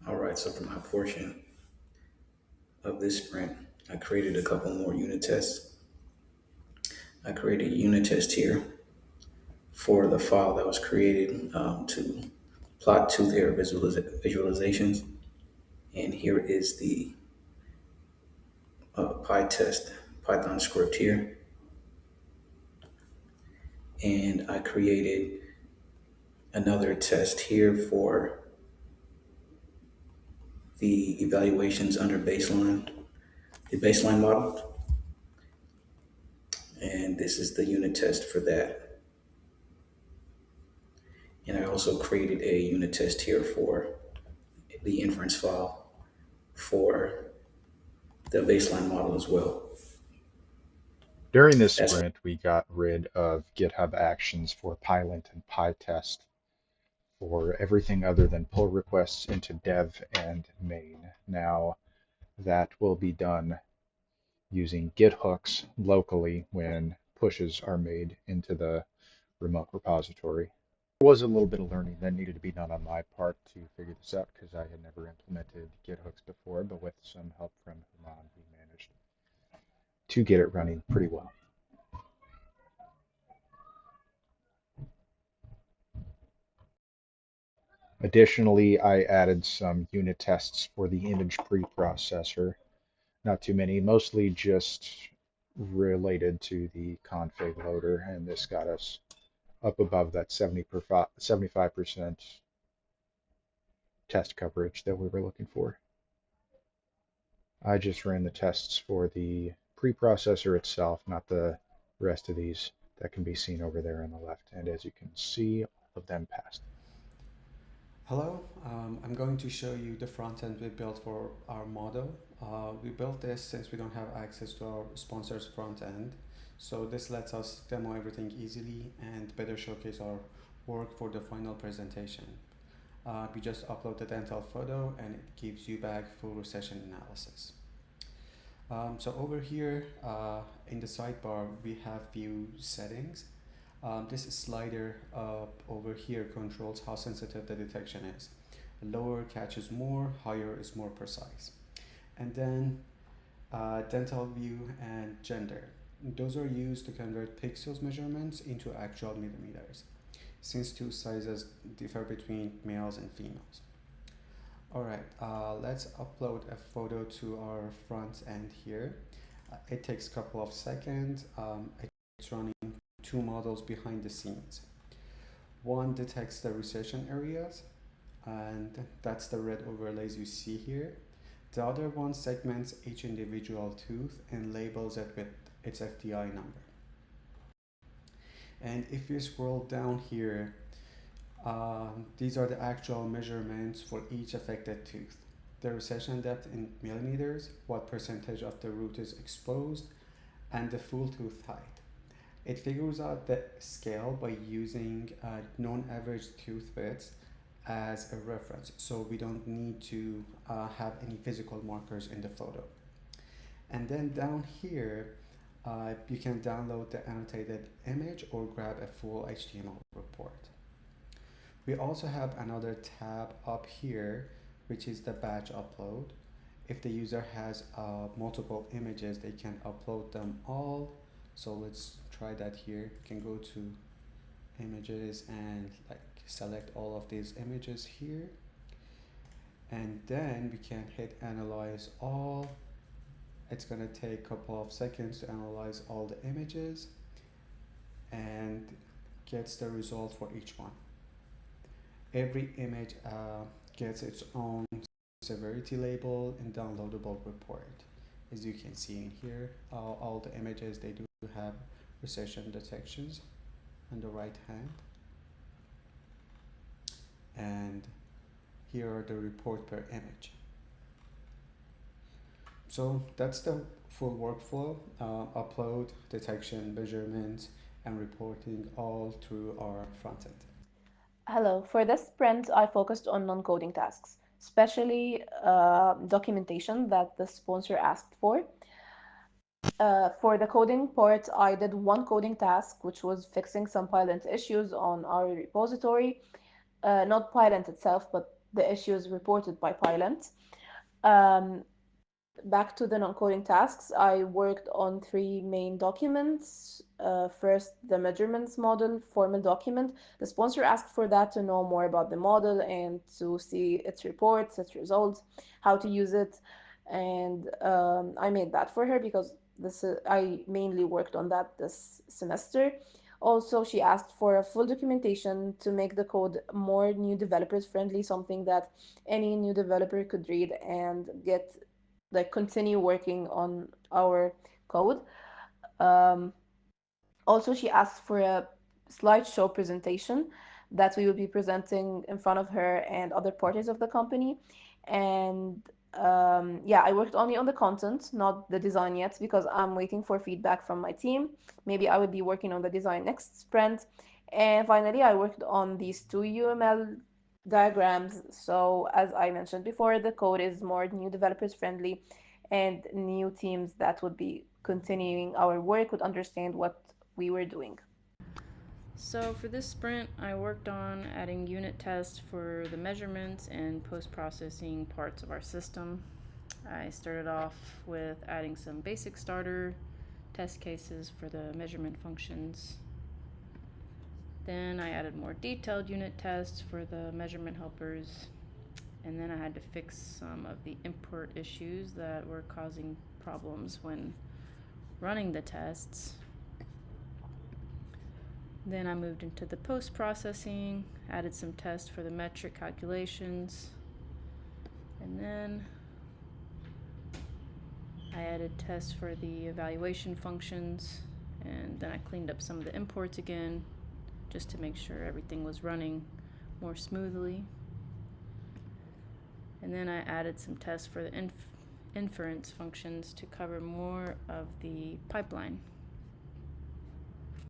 All right, so for my portion of this sprint, I created a couple more unit tests. I created a unit test here for the file that was created to plot tooth hair visualizations. And here is the PyTest Python script here. And I created another test here for the evaluations under the baseline model. And this is the unit test for that. And I also created a unit test here for the inference file for the baseline model as well. During this That's sprint, we got rid of GitHub Actions for Pylint and PyTest for everything other than pull requests into dev and main. Now, that will be done using Git hooks locally when pushes are made into the remote repository. There was a little bit of learning that needed to be done on my part to figure this out because I had never implemented Git hooks before, but with some help from Human, we managed to get it running pretty well. Additionally, I added some unit tests for the image preprocessor. Not too many, mostly just related to the config loader, and this got us up above that 75% test coverage that we were looking for. I just ran the tests for the preprocessor itself, not the rest of these that can be seen over there on the left. And as you can see, all of them passed. Hello, I'm going to show you the front end we built for our model. We built this since we don't have access to our sponsor's front end. So this lets us demo everything easily and better showcase our work for the final presentation. We just upload the dental photo and it gives you back full recession analysis. So over here in the sidebar, we have view settings. This slider over here controls how sensitive the detection is. Lower catches more, higher is more precise. And then dental view and gender. Those are used to convert pixels measurements into actual millimeters, since two sizes differ between males and females. Alright, let's upload a photo to our front end here. It takes a couple of seconds. It's running two models behind the scenes. One detects the recession areas, and that's the red overlays you see here. The other one segments each individual tooth and labels it with its FDI number. And if you scroll down here, these are the actual measurements for each affected tooth. The recession depth in millimeters, what percentage of the root is exposed, and the full tooth height. It figures out the scale by using known average tooth widths as a reference, so we don't need to have any physical markers in the photo. And then down here, you can download the annotated image or grab a full HTML report. We also have another tab up here, which is the batch upload. If the user has multiple images, they can upload them all. So let's try that here. You can go to images and like select all of these images here. And then we can hit analyze all. It's gonna take a couple of seconds to analyze all the images and gets the result for each one. Every image gets its own severity label and downloadable report. As you can see in here, all the images, they do have recession detections on the right hand. And here are the report per image. So that's the full workflow, upload, detection, measurement, and reporting all through our front end. Hello. For this sprint, I focused on non-coding tasks, especially documentation that the sponsor asked for. For the coding part, I did one coding task, which was fixing some Pylint issues on our repository. Not Pylint itself, but the issues reported by Pilot. Um, Back to the non-coding tasks, I worked on three main documents. First, the measurements model formal document. The sponsor asked for that to know more about the model and to see its reports, its results, how to use it. And I made that for her because I mainly worked on that this semester. Also, she asked for a full documentation to make the code more new developers friendly, something that any new developer could read and get like continue working on our code. Um, Also, she asked for a slideshow presentation that we will be presenting in front of her and other parties of the company. And yeah, I worked only on the content, not the design yet, because I'm waiting for feedback from my team. Maybe I will be working on the design next sprint. And finally, I worked on these two UML diagrams. So, as I mentioned before, the code is more new developers friendly, and new teams that would be continuing our work would understand what we were doing. So for this sprint, I worked on adding unit tests for the measurements and post-processing parts of our system. I started off with adding some basic starter test cases for the measurement functions. Then I added more detailed unit tests for the measurement helpers. And then I had to fix some of the import issues that were causing problems when running the tests. Then I moved into the post-processing, added some tests for the metric calculations, and then I added tests for the evaluation functions, and then I cleaned up some of the imports again just to make sure everything was running more smoothly. And then I added some tests for the inference functions to cover more of the pipeline.